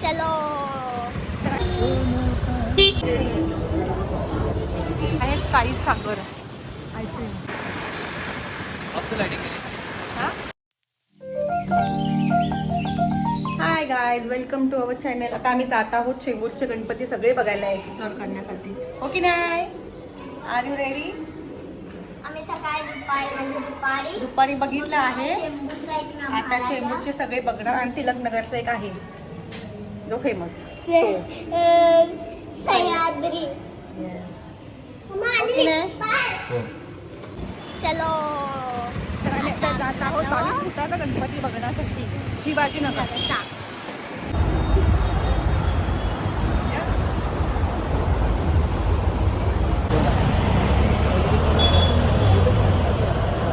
चलो आहे Sai Sagar ice cream. Hi guys, welcome to our channel. आता आम्ही जात आहोत चेंबूरचे गणपती सगळे बघायला, एक्सप्लोर करण्यासाठी. हो की नाही? Are you ready? आम्ही सकाळी दुपारी बघितलं आहे. चेंबूरचा एक नाव आता चेंबूरचे सगळे बघणार आणि तिलकनगरचा एक आहे जो फेमस. सह्याद्री. चलो तर आम्ही आता जात आहोत 22 फुटाचा गणपती बघण्यासाठी शिवाजीनगर.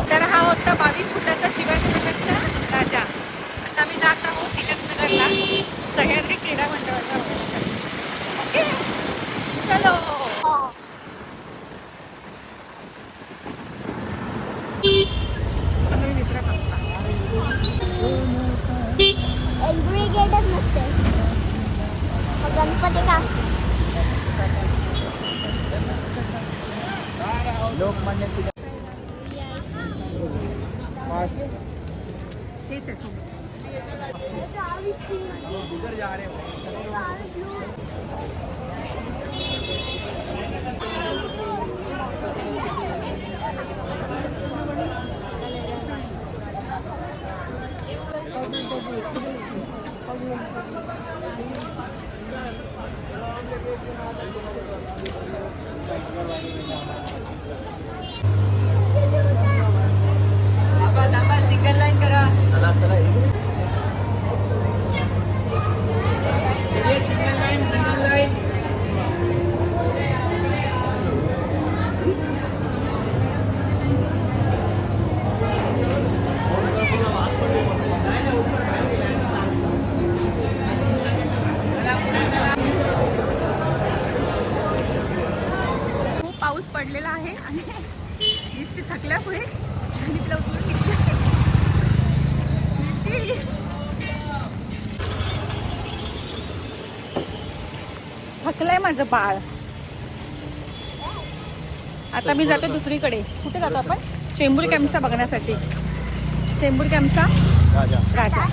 तर हा होता 22 फुटाचा शिवाजीनगरचा राजा. आता आम्ही जात आहोत तिलकनगरला सह्याद्री क्रीडा मंडळाच्या बघण्यासाठी. ओके, चलो. एंट्री गेटच नसते गणपती का. लोकमान्य तिलक तेच आहे सोबत. इधर जा रहे हैं. सिंगल लाईन करा. Single line. खूप पाऊस पडलेला आहे आणि इष्टी थकल्यामुळे आणि तिला उचलून निघलं. इष्टी थकलंय माझं बाळ. आता मी जातो दुसरीकडे. कुठे जातो आपण? चेंबूर कॅम्पचा बघण्यासाठी. चेंबूर कॅम्पचा राजा.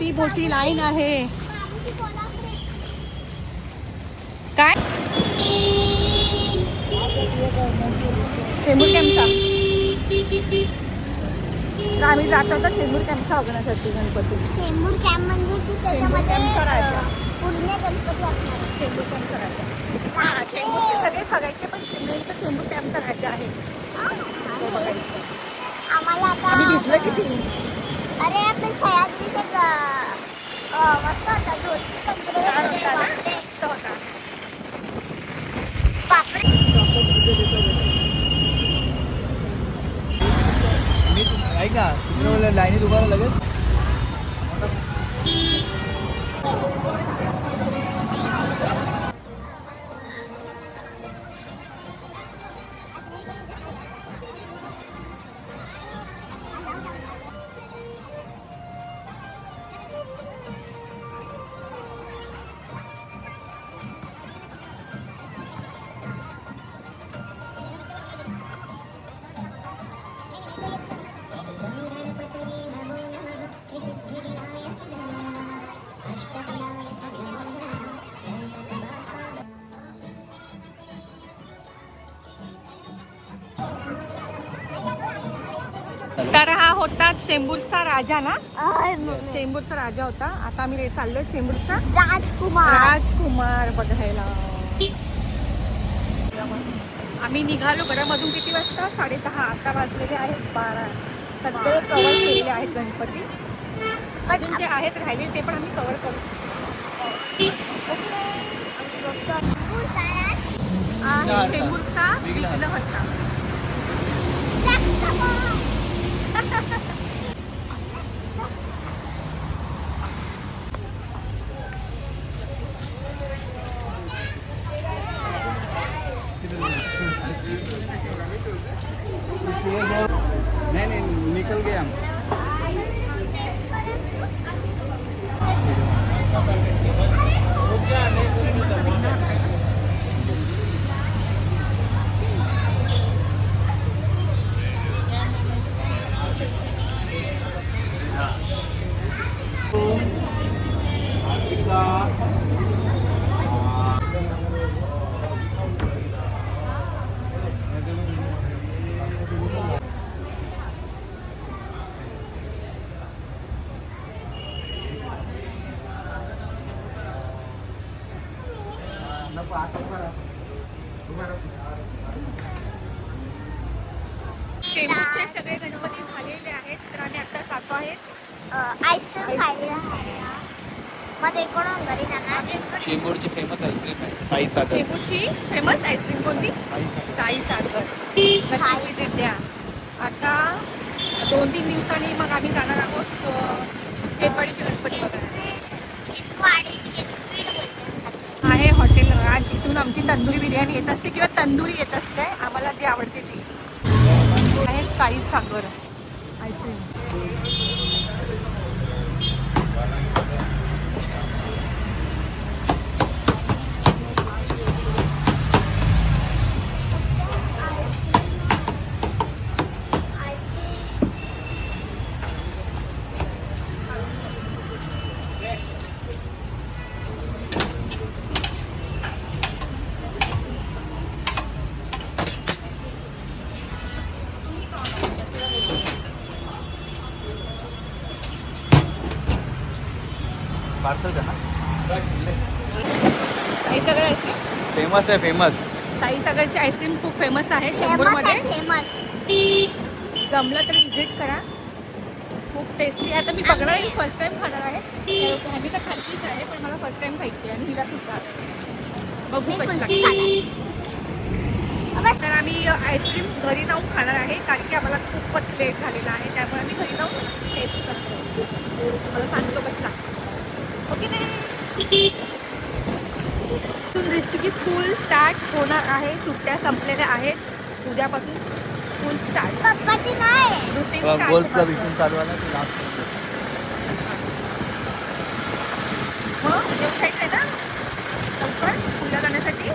ती मोठी लाईन आहे. काय? चेंबूर कॅम्पचा. तर आम्ही जात होतो चेंबूर कॅम्पचा बघण्यासाठी गणपती. चेंबूर कॅम्प म्हणजे की चेंबूर त्याच्यामध्ये कॅम्पचा राजा. पूर्ण गणपती असणार. चेंबूर कॅम्पचा राजा. हा, चेंबूरचे सगळेच बघायचे पण नेमकं चेंबूर कॅम्पचा राजा आहे तो बघायचं. आम्हाला आम्ही आता भिजलं किती. अरे आपण सह्याद्रीचं मस्त होता धोती कपडे छान होता ना? बापरे. मस्त होता. बापरे. मी ऐका तिकडे लाईनीत उभा राहा लगेच. तर हा होता चेंबूरचा राजा ना. चेंबूरचा राजा होता. आता आम्ही चाललोय चेंबूरचा राजकुमार बघायला. आम्ही निघालो घरामधून किती वाजता? 10:30. आता वाजलेले आहेत 12. सगळे कव्हर केलेले आहेत गणपती. अजून जे आहेत राहिले ते पण आम्ही कव्हर करू. चेंबूरचा विघ्नहर्ता. नहीं निकल गए हम. चेंबूरचे सगळे गणपती झालेले आहेत तर आम्ही आता जातो आहेत आईस्क्रीम खायला मग ते कोण घरी जाणार चेंबूरची फेमस आईस्क्रीम आहे साई सागर. चेंबूरची फेमस आईस्क्रीम कोणती? साई सागर. नक्की विजिट द्या. आता 2-3 दिवसांनी मग आम्ही जाणार आहोत खेतवाडीचे गणपती बघायला. आहे हॉटेल राज. इथून आमची तंदुरी बिर्याणी येत असते किंवा तंदुरी येत असते आम्हाला जी आवडते ती. आहे साई सागर आईस्क्रीम. पार्सल का साई सागर आईस्क्रीम. फेमस आहे फेमस. साई सागरची आईस्क्रीम खूप फेमस आहे चेंबूरमध्ये. फेमस जमलं तर विजिट करा. खूप टेस्टी आहे. आता मी बघणार आहे. फर्स्ट टाइम खाणार आहे. आम्ही तर खाल्लीच आहे पण मला फर्स्ट टाइम खायची आहे आणि हिला सुद्धा बघू कशी लागते. तर आम्ही आईस्क्रीम घरी जाऊन खाणार आहे कारण की आम्हाला खूपच लेट झालेला आहे त्यामुळे आम्ही घरी जाऊन टेस्ट करतो. मला सांगतो कशी लागते. ओके नाही. दृष्टीची स्कूल स्टार्ट होणार आहे. सुट्ट्या संपलेल्या आहेत. उद्यापासून स्कूल स्टार्ट. पप्पाची नाही रुटीन गोल्सला स्टार्ट. विकून चालू आला की लास्ट मग येऊ खायचंय ना लवकर स्कूलला जाण्यासाठी.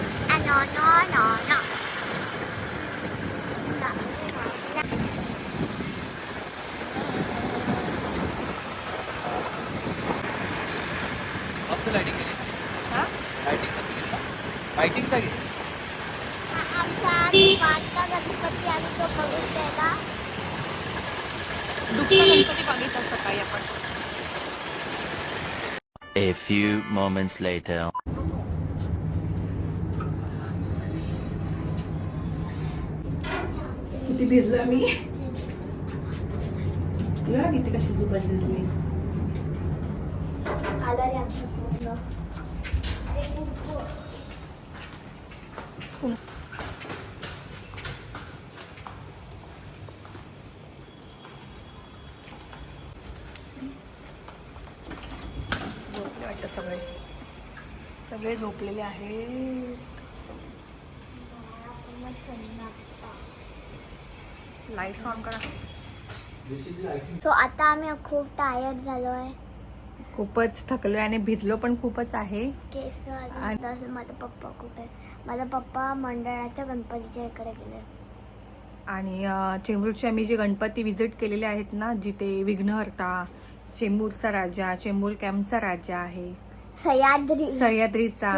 नो नो नो नो मस्त लाईटिंग केली. हा लाईटिंग कशी केली? लाईटिंग का केली? आमचा पाचचा गणपती आम्ही तो बघून द्यायला दुसरा गणपती बघितला सकाळी आपण. A few moments later. किती भिजलं मी. तुला किती कशी झोपत भिजली. आला रे आमचा फोन. झोपले वाटतं सगळे. सगळे झोपलेले आहेत. लाईट्स ऑन करा. तो आता आम्ही खूप टायर्ड झालो आहे. खूपच थकलोय आणि भिजलो पण खूपच आहे. केस आणि- अजून माझा पप्पा कुठे? माझा पप्पा मंडळाच्या गणपतीच्या इकडे गेले. आणि चेंबूरचे आम्ही जे गणपती विजिट केलेले आहेत ना जिथे विघ्नहर्ता, चेंबूरचा राजा, चेंबूर कॅम्पचा राजा आहे, सह्याद्रीचा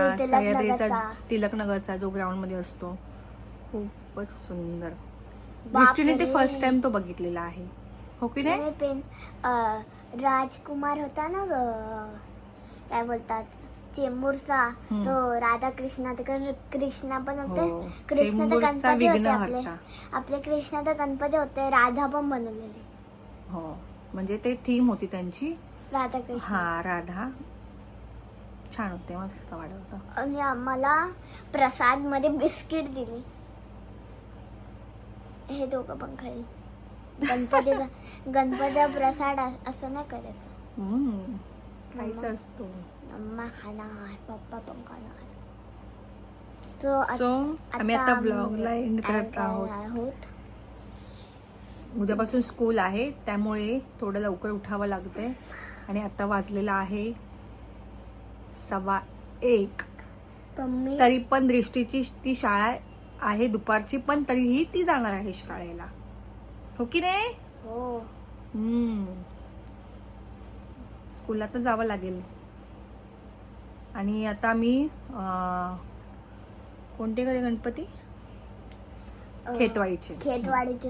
तिलकनगरचा जो ग्राउंड मध्ये असतो. खूपच सुंदर. दृष्टीने ते फर्स्ट टाइम तो बघितलेला आहे. हो की नाही. पेन राजकुमार होता ना काय बोलतात चेंबूरचा तो राधा कृष्णा तिकडे कृष्णा पण होते. हो. कृष्ण तर चेंबूरचा गणपती होते आपले. विघ्नहर्ता. आपले कृष्ण तर गणपती होते. राधा पण बनवलेली. हो म्हणजे ते थीम होती त्यांची. राधा कृष्ण. हा राधा. छान होते. मस्त वाटत होतं. आणि आम्हाला प्रसाद मध्ये बिस्किट दिली. हे दोघं पण खाईल. गणपतीचा प्रसाद असं नाही करायचं. खायचं असतो. अम्मा खाणार पप्पा पण खाणार. सो आम्ही आता ब्लॉगला एंड करत आहोत. उद्यापासून स्कूल आहे त्यामुळे थोडं लवकर उठावं लागतंय. आणि आता वाजलेला आहे 1:15. तरी पण दृष्टीची ती शाळा आहे दुपारची पण तरीही ती जाणार आहे शाळेला. हो की नाही. हो. स्कूलला तर जावं लागेल. आणि आता मी कोणते गणपती खेतवाडीचे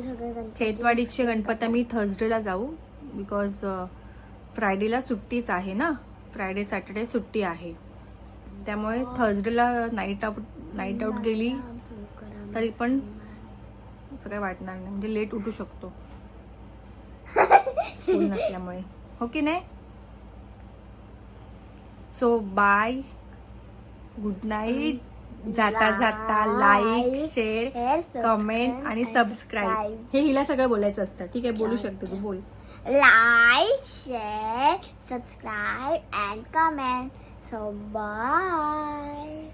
सगळे गणपती. खेतवाडीचे गणपती आम्ही थर्सडेला जाऊ. बिकॉज फ्रायडेला सुट्टीच आहे ना. फ्रायडे सॅटर्डे सुट्टी आहे त्यामुळे थर्सडेला नाईट आउट गेली तरी पण असं काही वाटणार नाही, म्हणजे लेट उठू शकतो स्कूल नसल्यामुळे, हो की नाही. So bye, good night. जाता जाता लाईक, शेअर, कमेंट आणि सबस्क्राईब हे हिला सगळं बोलायचं असतं. ठीक आहे, बोलू शकते तू, बोल. Like, share, subscribe and comment. So bye.